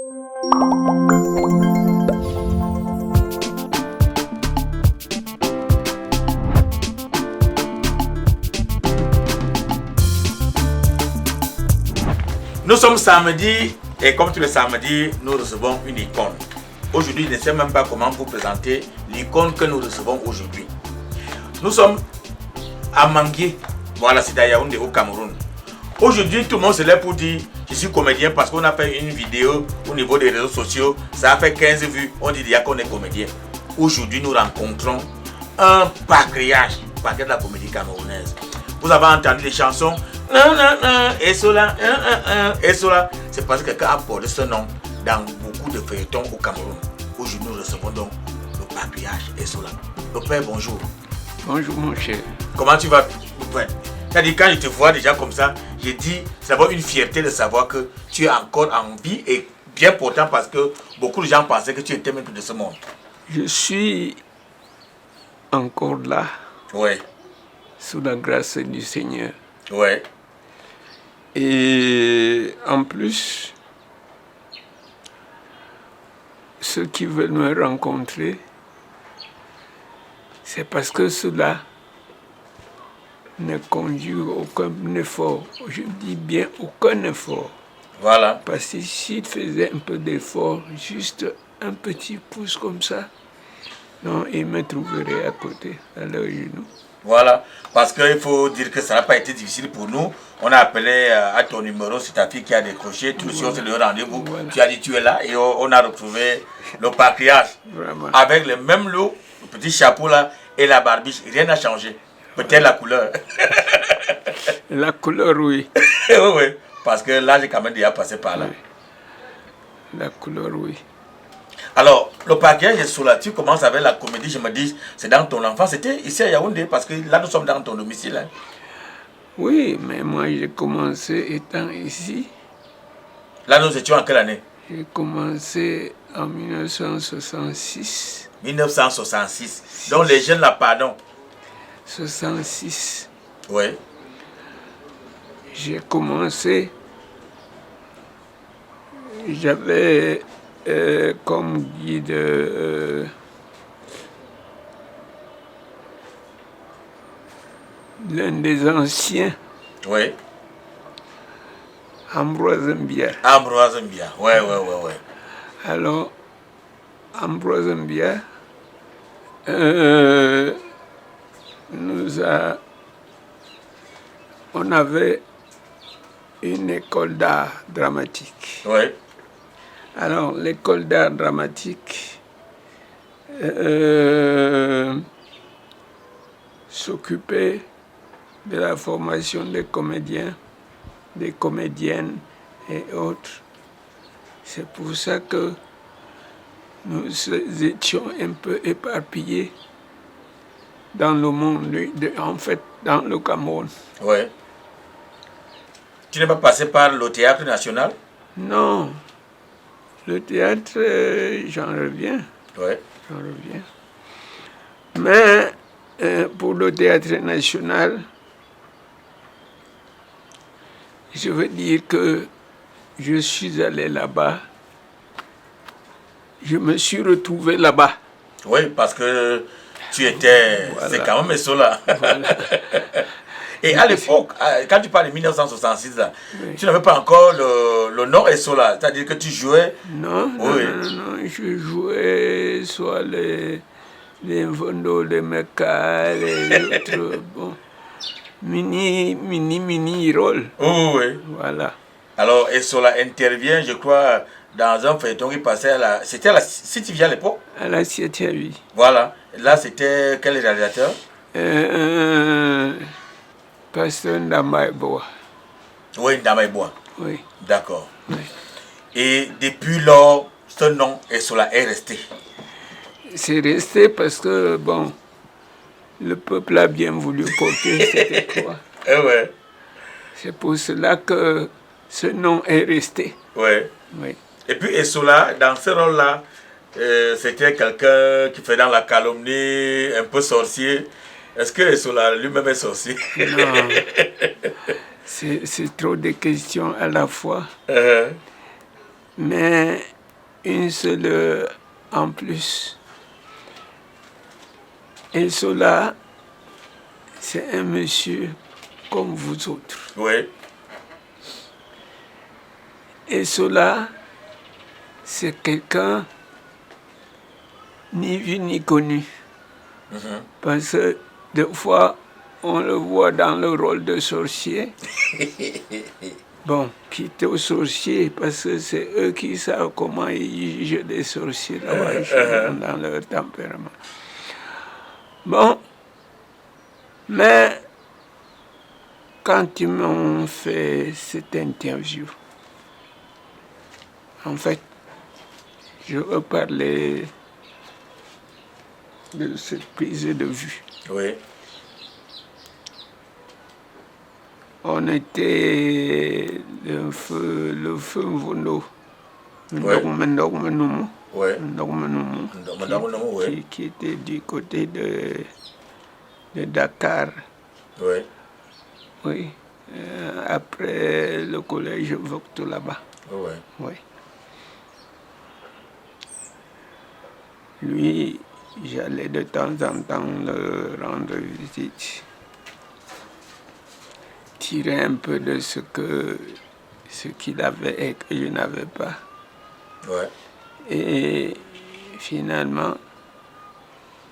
Nous sommes samedi et comme tous les samedis, nous recevons une icône. Aujourd'hui, je ne sais même pas comment vous présenter l'icône que nous recevons aujourd'hui. Nous sommes à Manguier, voilà, c'est à Yaoundé au Cameroun. Aujourd'hui, tout le monde se lève pour dire je suis comédien parce qu'on a fait une vidéo au niveau des réseaux sociaux, ça a fait 15 vues, on dit déjà qu'on est comédien. Aujourd'hui, nous rencontrons un patriarche de la comédie camerounaise. Vous avez entendu des chansons et cela, et cela. C'est parce que quelqu'un a porté ce nom dans beaucoup de feuilletons au Cameroun. Aujourd'hui, nous recevons donc le patriarche et cela. Le père, bonjour. Bonjour mon cher. Comment tu vas, mon père? C'est-à-dire, quand je te vois déjà comme ça, j'ai dit, c'est d'abord une fierté de savoir que tu es encore en vie et bien portant parce que beaucoup de gens pensaient que tu étais même plus de ce monde. Je suis encore là. Oui. Sous la grâce du Seigneur. Oui. Et en plus, ceux qui veulent me rencontrer, c'est parce que cela ne conjugue aucun effort. Je dis bien aucun effort. Voilà. Parce que s'il faisait un peu d'effort, juste un petit pouce comme ça, non, il me trouverait à côté, à leur genou. Voilà, parce qu'il faut dire que ça n'a pas été difficile pour nous. On a appelé à ton numéro, c'est ta fille qui a décroché, tout de suite on s'est le rendez-vous. Voilà. Tu as dit tu es là et on a retrouvé le patriarche. Vraiment. Avec le même lot, le petit chapeau là et la barbiche, rien n'a changé. Peut-être la couleur. La couleur, oui. Oui, oui, parce que là j'ai quand même déjà passé par là. Oui. La couleur, oui. Alors, le patriarche est là, tu commences avec la comédie, je me dis, c'est dans ton enfance, c'était ici à Yaoundé, parce que là nous sommes dans ton domicile. Hein. Oui, mais moi j'ai commencé étant ici. Là nous étions en quelle année? J'ai commencé en 1966. 1966, donc les jeunes là, pardon. 66. Oui. J'ai commencé, j'avais comme guide l'un des anciens. Oui. Ambroise Mbia. Ambroise Mbia, oui, oui, oui, oui. Alors, Ambroise Mbia on avait une école d'art dramatique. Oui. Alors, l'école d'art dramatique s'occupait de la formation des comédiens, des comédiennes et autres. C'est pour ça que nous étions un peu éparpillés dans le monde, en fait, dans le Cameroun. Oui. Tu n'es pas passé par le théâtre national? Non. Le théâtre, j'en reviens. Oui. J'en reviens. Mais pour le théâtre national, je veux dire que je suis allé là-bas. Je me suis retrouvé là-bas. Oui, parce que tu étais... Voilà. C'est quand même cela. Voilà. Et à l'époque, quand tu parles de 1966, là, oui. Tu n'avais pas encore le nom et cela, c'est-à-dire que tu jouais... Non, oui. non, je jouais soit les Vondo, les Meka, les autres, bon, mini rôle. Oui. Voilà. Alors, et cela intervient, je crois, dans un feuilleton qui passait à la... C'était à la CTV à l'époque? À la CTV. Voilà. Là, c'était quel réalisateur? Pasteur Ndamaïboa. Oui, Ndamaïboa. Oui. D'accord. Oui. Et depuis lors, ce nom et cela est resté? C'est resté parce que, bon, le peuple a bien voulu porter cette croix. Ouais. C'est pour cela que ce nom est resté. Ouais. Oui. Et puis Essola, dans ce rôle-là, c'était quelqu'un qui fait dans la calomnie, un peu sorcier. Est-ce que Essola lui-même est sorcier? Non. C'est trop de questions à la fois. Mais une seule en plus. Et cela, c'est un monsieur comme vous autres. Oui. Et cela, c'est quelqu'un ni vu ni connu. Parce que des fois, on le voit dans le rôle de sorcier. Bon, plutôt sorcier, parce que c'est eux qui savent comment ils jugent des sorciers là-bas, dans leur tempérament. Bon, mais quand ils m'ont fait cette interview, en fait, je veux parler de cette prise de vue. Oui. On était le feu Mvondo, qui était du côté de Dakar. Oui. Oui. Après le collège Vokto là-bas. Oui. Oui. Lui, j'allais de temps en temps le rendre visite, tirer un peu de ce qu'il avait et que je n'avais pas. Ouais. Et finalement,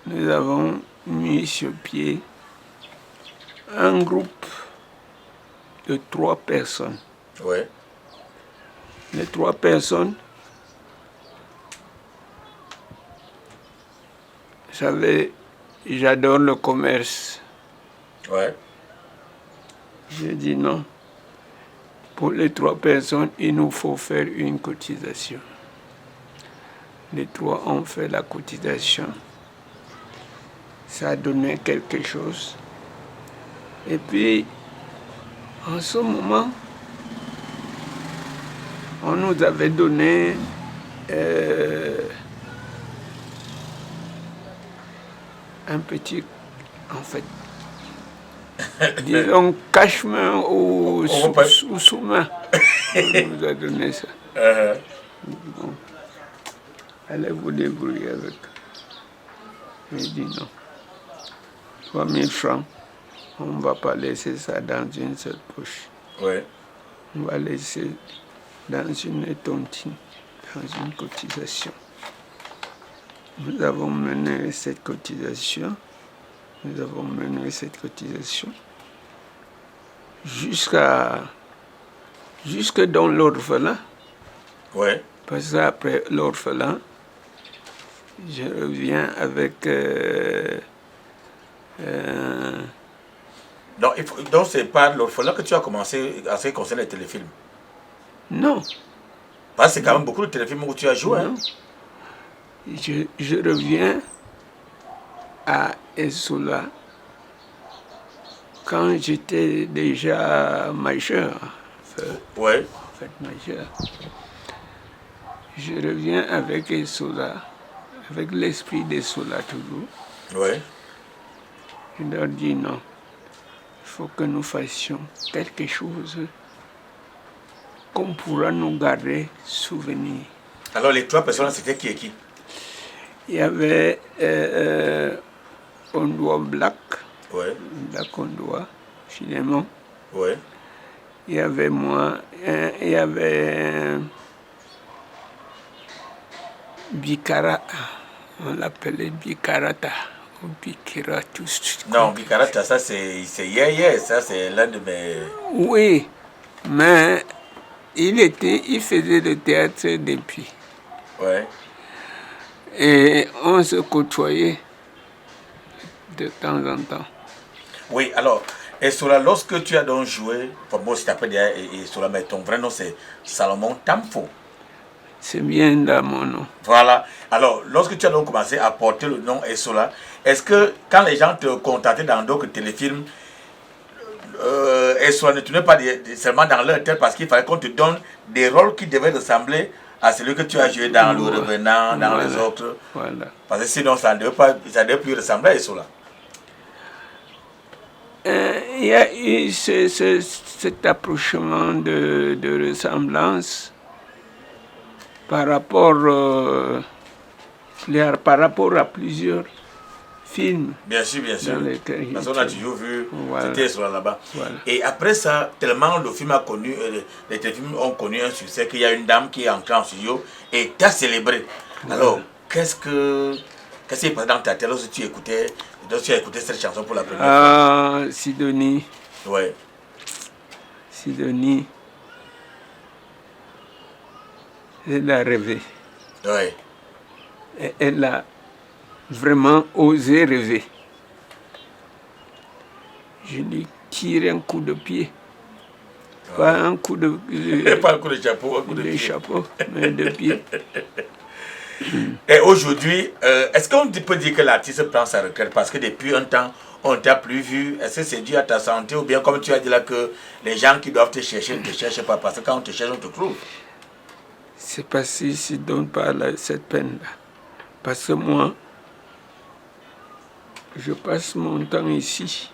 nous avons mis sur pied un groupe de 3 personnes. Ouais. Les 3 personnes, vous savez, j'adore le commerce. Ouais. J'ai dit non. Pour les 3 personnes, il nous faut faire une cotisation. Les 3 ont fait la cotisation. Ça a donné quelque chose. Et puis, en ce moment, on nous avait donné un petit, en fait, disons cache-main ou sous-main. On nous a donné ça. Bon. Allez vous débrouiller avec. J'ai dit non. 3 000 francs, on ne va pas laisser ça dans une seule poche. Ouais. On va laisser dans une tontine, dans une cotisation. Nous avons mené cette cotisation. Jusque dans l'orphelin. Ouais. Parce qu'après l'orphelin, je reviens avec... Donc c'est par l'orphelin que tu as commencé à ce qui concerne les téléfilms? Non. Parce que c'est quand même beaucoup de téléfilms où tu as joué. Non. Je reviens à Essola quand j'étais déjà majeur. Ouais. En fait, majeur. Je reviens avec Essola, avec l'esprit d'Essola toujours. Ouais. Je leur dis non. Il faut que nous fassions quelque chose qu'on pourra nous garder souvenir. Alors les 3 personnes, c'était qui et qui? Il y avait Ondoa Black, Ouais. Black Ondoa, finalement. Ouais. Il y avait moi, il y avait Bikara, on l'appelait Bikarata, ou Bikiratus. Non, Bikarata, ça c'est yeah, ça c'est l'un de mes... Oui, mais il faisait le théâtre depuis. Ouais. Et on se côtoyait de temps en temps. Oui, alors, Essola, lorsque tu as donc joué, pour moi, je t'appelle Essola, mais ton vrai nom c'est Salomon Tamfo. C'est bien dans mon nom. Voilà. Alors, lorsque tu as donc commencé à porter le nom Essola, est-ce que quand les gens te contactaient dans d'autres téléfilms, Essola ne tenait pas seulement dans leur tête parce qu'il fallait qu'on te donne des rôles qui devaient ressembler à celui que tu as joué dans Le Revenant, dans les autres. Voilà. Parce que sinon, ça ne devait plus ressembler à Essola. Il y a eu cet approchement de ressemblance par rapport à plusieurs films. Bien sûr, bien sûr. Dans lesquels Parce qu'on a toujours vu Voilà. c'était sur là-bas. Voilà. Et après ça, tellement le film a connu, les téléfilms ont connu un succès qu'il y a une dame qui est entrée en studio et t'a célébré. Voilà. Alors, qu'est-ce qui est passé dans ta tête lorsque tu as écouté cette chanson pour la première fois? Ah, Sidonie. Ouais. Sidonie. Elle a rêvé. Ouais. Et elle a vraiment osé rêver. Je lui tire un coup de pied. Pas un coup de... Pas un coup de chapeau, un coup de pied. chapeau, mais de pied. Et aujourd'hui, est-ce qu'on peut dire que l'artiste prend sa retraite? Parce que depuis un temps, on ne t'a plus vu. Est-ce que c'est dû à ta santé ou bien comme tu as dit là que les gens qui doivent te chercher ne te cherchent pas? Parce que quand on te cherche, on te trouve. C'est parce qu'ils ne donnent pas cette peine-là. Parce que moi, je passe mon temps ici,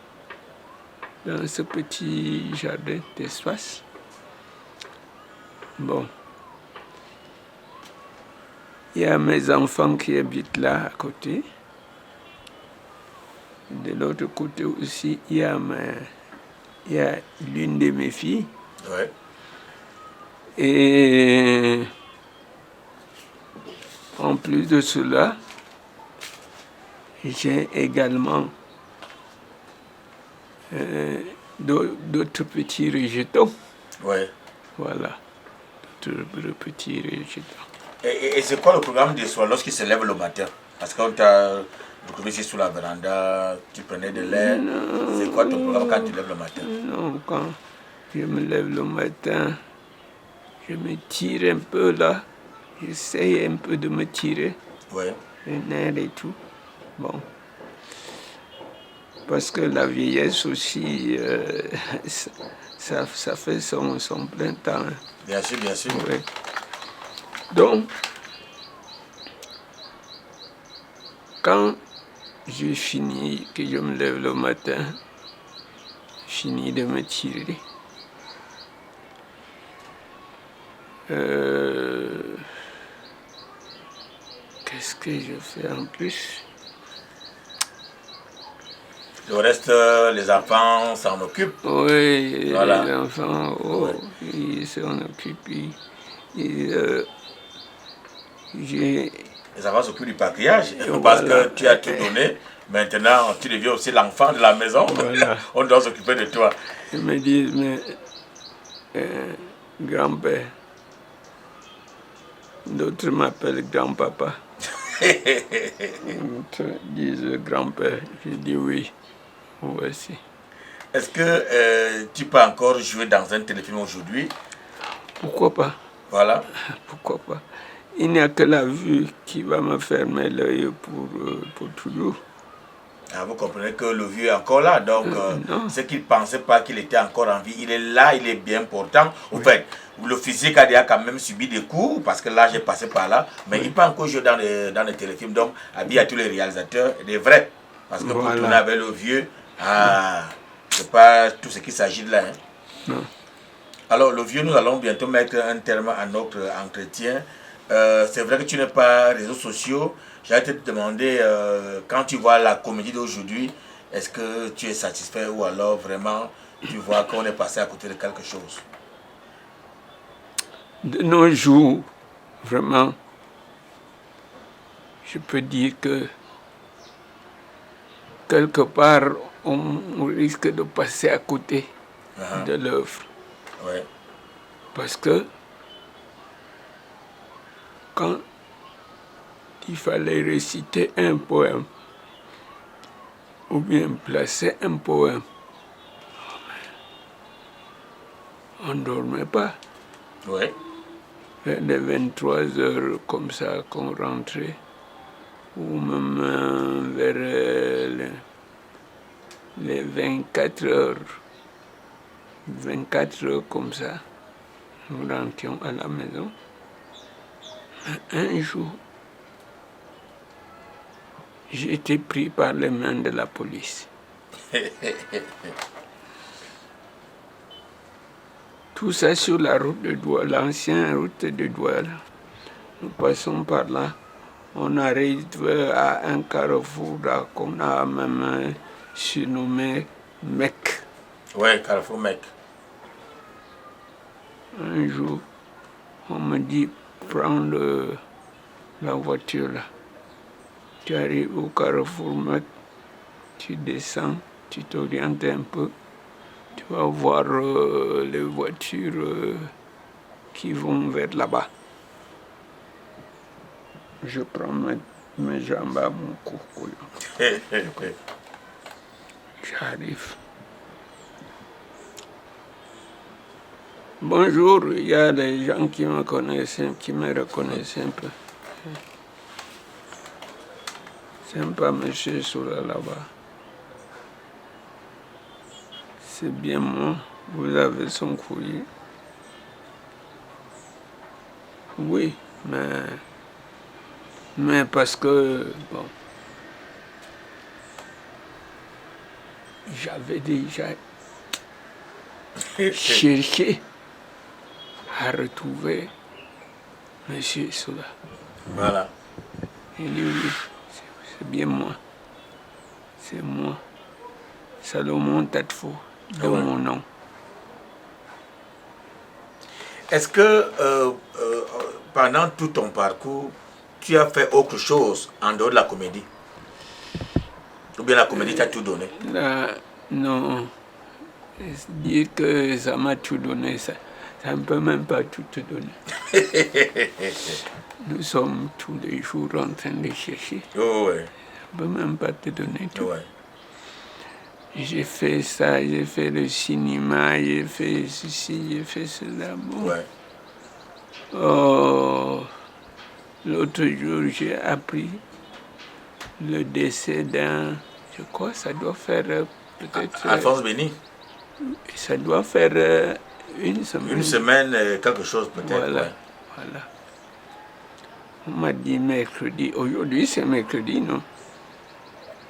dans ce petit jardin d'espace. Bon. Il y a mes enfants qui habitent là à côté. De l'autre côté aussi, il y a l'une de mes filles. Ouais. Et en plus de cela, j'ai également d'autres petits rejetons. Ouais. Voilà, d'autres petits rejetons. Et c'est quoi le programme de soir lorsqu'il se lève le matin? Parce qu'on t'a retrouvé ici sous la véranda, tu prenais de l'air. C'est quoi ton programme quand tu lèves le matin? Non, quand je me lève le matin, je me tire un peu là. J'essaye un peu de me tirer. Ouais. Les nerfs et tout. Bon. Parce que la vieillesse aussi, ça fait son plein temps. Bien sûr, bien sûr. Ouais. Donc, quand je finis, que je me lève le matin, je finis de me tirer. Qu'est-ce que je fais en plus? Le reste, les enfants s'en occupent. Oui, Voilà. les enfants, Ouais. ils s'en occupent. Les enfants s'occupent du patriage. Voilà. Parce que tu as tout donné. Maintenant, tu deviens aussi l'enfant de la maison. Voilà. On doit s'occuper de toi. Ils me disent, mais grand-père, d'autres m'appellent grand-papa. D'autres disent grand-père. Je dis oui, voici. Est-ce que tu peux encore jouer dans un téléfilm aujourd'hui? Pourquoi pas? Voilà. Pourquoi pas? Il n'y a que la vue qui va me fermer l'œil pour toujours. Ah, vous comprenez que le vieux est encore là, donc ce qu'il ne pensait pas qu'il était encore en vie, il est là, il est bien portant. Au fait, le physique a déjà quand même subi des coups, parce que là j'ai passé par là, mais il peut encore jouer dans les téléfilms, donc habillé à tous les réalisateurs, des vrais. Parce que pour tourner avec le vieux, c'est pas tout ce qu'il s'agit de là. Hein. Non. Alors le vieux, nous allons bientôt mettre un terme à notre entretien. C'est vrai que tu n'es pas réseaux sociaux. J'allais te demander, quand tu vois la comédie d'aujourd'hui, est-ce que tu es satisfait ou alors vraiment tu vois qu'on est passé à côté de quelque chose? De nos jours, vraiment, je peux dire que quelque part, on risque de passer à côté de l'œuvre. Ouais. Parce que quand il fallait réciter un poème, ou bien placer un poème, on ne dormait pas. Ouais. Vers les 23 heures comme ça qu'on rentrait, ou même vers les 24 heures. 24 heures comme ça, nous rentrions à la maison. Un jour, j'ai été pris par les mains de la police. Tout ça sur la route de Douala, l'ancienne route de Douala. nous passons par là. On arrive à un carrefour là qu'on a même surnommé Mecque. Ouais, Carrefour Mecque. Un jour, on me dit, prends la voiture là. Tu arrives au carrefour Mecque, tu descends, tu t'orientes un peu, tu vas voir les voitures qui vont vers là-bas. Je prends mes jambes à mon cou. J'arrive. Bonjour, il y a des gens qui me connaissent, qui me reconnaissent un peu. Sympa, monsieur Soula là-bas. C'est bien moi, vous avez son courrier. Oui, mais parce que, bon, j'avais déjà cherché à retrouver monsieur Soula. Voilà. Il dit oui, c'est bien moi. C'est moi. Salomon Tatfo, de mon nom. Est-ce que pendant tout ton parcours, tu as fait autre chose en dehors de la comédie? Ou bien la comédie t'a tout donné? Là, non. Dire que ça m'a tout donné, ça ne peut même pas tout te donner. Nous sommes tous les jours en train de chercher. Oh, ouais. Ça ne peut même pas te donner tout. Ouais. J'ai fait ça, j'ai fait le cinéma, j'ai fait ceci, j'ai fait cela. Bon. Ouais. Oh, l'autre jour, j'ai appris le décès d'un... Je crois que ça doit faire peut-être... Alphonse Béni? Ça doit faire une semaine. Une semaine, quelque chose peut-être. Voilà, Ouais. voilà. On m'a dit mercredi. Aujourd'hui, c'est mercredi, non?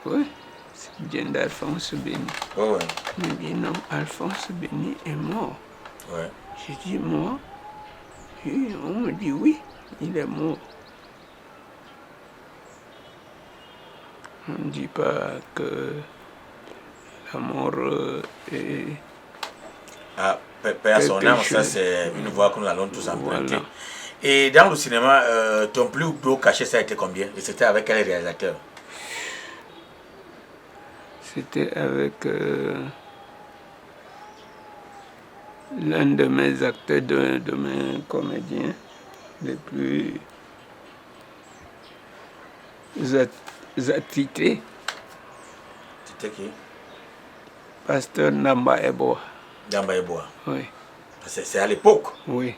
Oui, c'est bien d'Alphonse Béni. Oh, ouais. Mais bien non, Alphonse Béni est mort. Ouais. J'ai dit, moi? Et on me dit, oui, il est mort. On ne dit pas que la mort est... Ah, paix à son âme, ça c'est une voie que nous allons tous emprunter. Voilà. Et dans le cinéma, ton plus gros cachet, ça a été combien? Et c'était avec quel réalisateur? C'était avec l'un de mes acteurs, de mes comédiens les plus attitrés, C'était qui? Pasteur Namba Eboa. Damba Eboa. Oui, C'est à l'époque. oui,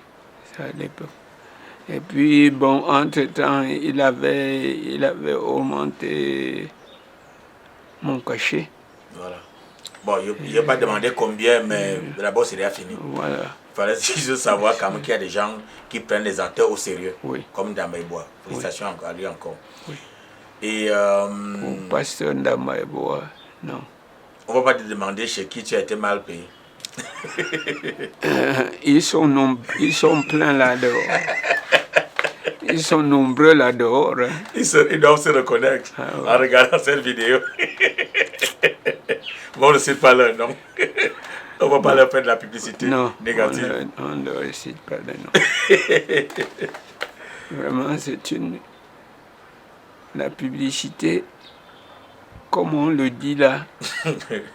c'est à l'époque. Et puis, bon, entre-temps, il avait augmenté mon cachet. Voilà. Bon, je n'ai pas demandé combien, mais d'abord, c'est déjà fini. Voilà. Il fallait juste savoir quand même qu'il y a des gens qui prennent les acteurs au sérieux, Oui. comme Damba Eboa. Félicitations à lui encore. Oui. Et Pour Pasteur Namba Eboa, non. on ne va pas te demander chez qui tu as été mal payé. Ils sont pleins là-dehors. Ils sont nombreux là-dehors. Hein. Ils doivent se reconnaître en regardant cette vidéo. Bon, on ne cite pas leur nom. On ne va pas leur faire de la publicité négative. On ne leur cite pas de nom. Vraiment, c'est la publicité, comme on le dit là,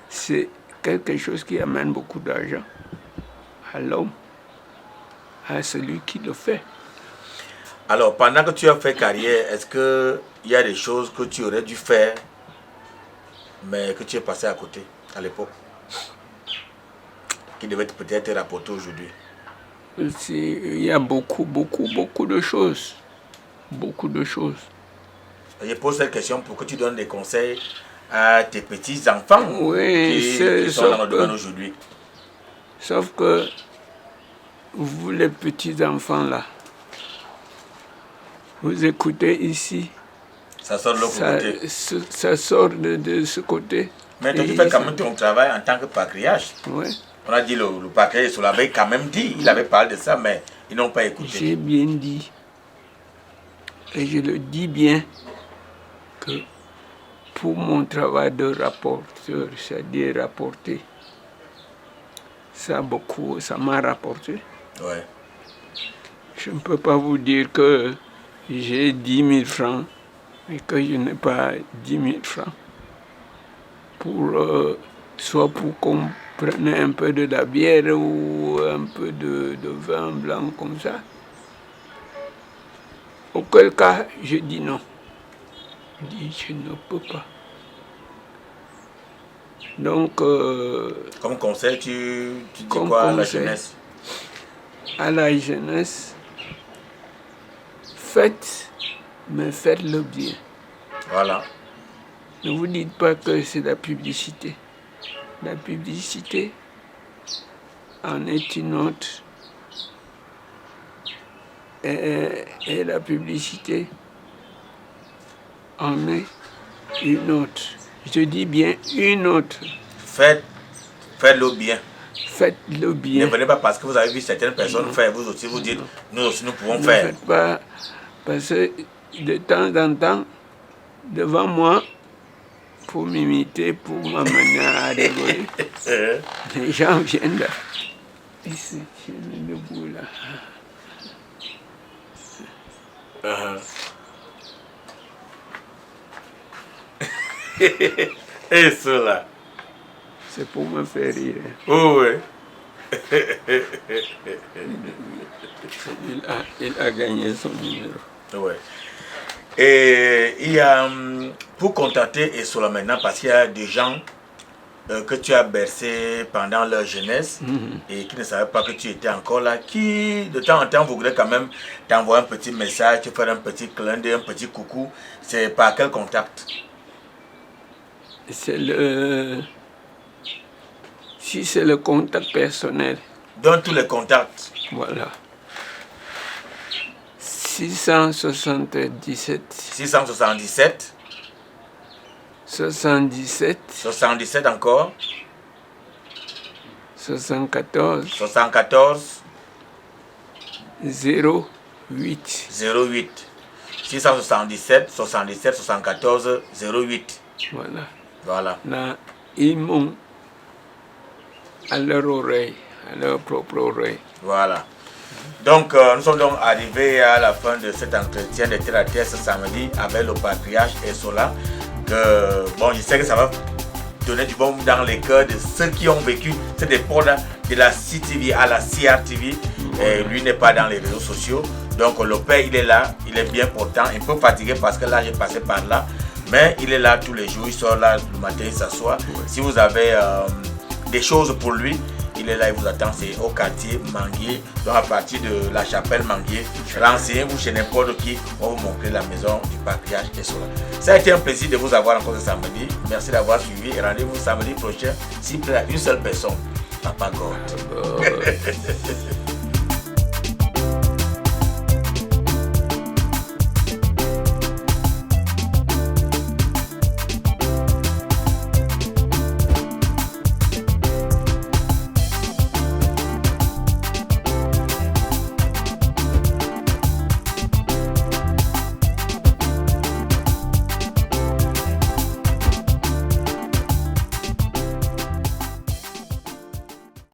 c'est quelque chose qui amène beaucoup d'argent à l'homme, à celui qui le fait. Alors, pendant que tu as fait carrière, est-ce qu'il y a des choses que tu aurais dû faire, mais que tu es passé à côté à l'époque, qui devaient peut-être te rapporter aujourd'hui? Il y a beaucoup de choses. Beaucoup de choses. Je pose cette question pour que tu donnes des conseils à tes petits-enfants qui sont dans le domaine aujourd'hui. Sauf que vous, les petits-enfants là, vous écoutez ici. Ça sort de l'autre côté. Ça sort de ce côté. Mais toi, tu fais quand même ton travail en tant que patriarche. Oui. On a dit le patriarche, il l'avait quand même dit. Il avait parlé de ça, mais ils n'ont pas écouté. J'ai bien dit. Et je le dis bien que pour mon travail de rapporteur, c'est-à-dire rapporter, ça m'a rapporté. Ouais. Je ne peux pas vous dire que j'ai 10 000 francs et que je n'ai pas 10 000 francs. Soit pour qu'on prenne un peu de la bière ou un peu de vin blanc comme ça. Auquel cas, je dis non. Je dis, je ne peux pas. Donc, comme conseil, tu dis comme quoi à la conseil, jeunesse? À la jeunesse, faites, mais faites-le bien. Voilà. Ne vous dites pas que c'est la publicité. La publicité en est une autre. Et la publicité en est une autre. Je dis bien une autre. Faites-le bien. Faites-le bien. Ne venez pas parce que vous avez vu certaines personnes faire, vous aussi vous dites, nous aussi nous pouvons Ne faire. faites pas, parce que de temps en temps, devant moi, pour m'imiter, pour m'amener à rigoler, les gens viennent là. Ici, je suis debout là. Et cela. C'est pour me faire rire. Oh, oui. Il a gagné son numéro. Ouais. Et il y a, pour contacter Esola maintenant, parce qu'il y a des gens que tu as bercé pendant leur jeunesse et qui ne savaient pas que tu étais encore là, qui de temps en temps voudraient quand même t'envoyer un petit message, te faire un petit clin d'œil, un petit coucou. C'est par quel contact? C'est le... Si c'est le contact personnel. Donne tous les contacts. Voilà. 677. 677. 77. 77 encore. 74. 74. 08. 08. 677, 77, 74, 08. Voilà. Voilà. Là, ils m'ont à leur oreille, à leur propre oreille. Voilà. Donc, nous sommes donc arrivés à la fin de cet entretien de terre à terre ce samedi avec le patriarche Esola. Bon, je sais que ça va donner du bon dans les cœurs de ceux qui ont vécu cette époque de la CTV à la CRTV. Et lui n'est pas dans les réseaux sociaux. Donc, le père, il est là, il est bien portant, un peu fatigué parce que là, j'ai passé par là. Mais il est là tous les jours, il sort là le matin, il s'assoit. Si vous avez des choses pour lui, il est là, il vous attend. C'est au quartier Manguier, donc à partir de la chapelle Manguier. Renseignez-vous chez n'importe qui, on va vous montrer la maison du patriarche Esola. Ça a été un plaisir de vous avoir encore ce samedi. Merci d'avoir suivi et rendez-vous samedi prochain s'il plaît à une seule personne, Papa God.